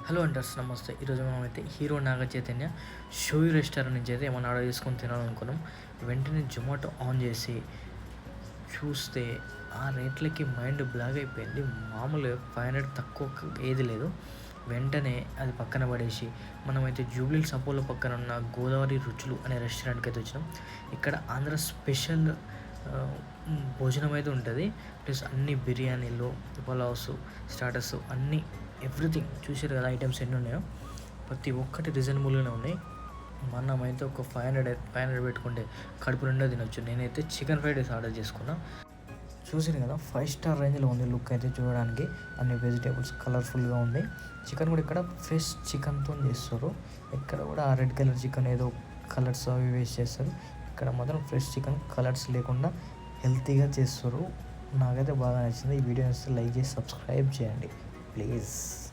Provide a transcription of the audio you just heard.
Hello అంటర్స్ నమస్తే. ఈరోజు మనమైతే హీరో నాగ చైతన్య షోయి రెస్టారెంట్ నుంచి అయితే ఏమన్నా ఆర్డర్ చేసుకొని తినాలనుకున్నాం. వెంటనే జొమాటో ఆన్ చేసి చూస్తే ఆ రేట్లకి మైండ్ బ్లాక్ అయిపోయింది. మామూలుగా 500 తక్కువ ఏది లేదు. వెంటనే అది పక్కన పడేసి మనమైతే జూబ్లీహిల్స్ అపోలో పక్కన ఉన్న గోదావరి రుచులు అనే రెస్టారెంట్కి అయితే వచ్చినాం. ఇక్కడ ఆంధ్ర స్పెషల్ భోజనం అయితే ఉంటుంది. ప్లస్ అన్ని బిర్యానీలు, పులావ్స్, స్టార్టర్స్ అన్నీ ఎవ్రీథింగ్ చూసారు కదా. ఐటమ్స్ ఎన్ని ఉన్నాయో ప్రతి ఒక్కటి రీజనబుల్గానే ఉన్నాయి. మనమైతే ఒక 500 పెట్టుకుంటే కడుపు నిండా తినొచ్చు. నేనైతే చికెన్ ఫ్రైడ్ రైస్ ఆర్డర్ చేసుకున్నా. చూసారు కదా, 5 స్టార్ రేంజ్లో ఉంది లుక్ అయితే చూడడానికి. అన్ని వెజిటేబుల్స్ కలర్ఫుల్గా ఉంది. చికెన్ కూడా ఇక్కడ ఫ్రెష్ చికెన్తో చేస్తారు. ఇక్కడ కూడా ఆ రెడ్ కలర్ చికెన్ ఏదో కలర్స్ అవి వేస్ట్ చేస్తారు. ఇక్కడ మాత్రం ఫ్రెష్ చికెన్ కలర్స్ లేకుండా హెల్తీగా చేస్తారు. నాకైతే బాగా నచ్చింది. ఈ వీడియో నచ్చితే లైక్ చేసి సబ్స్క్రైబ్ చేయండి ప్లీజ్.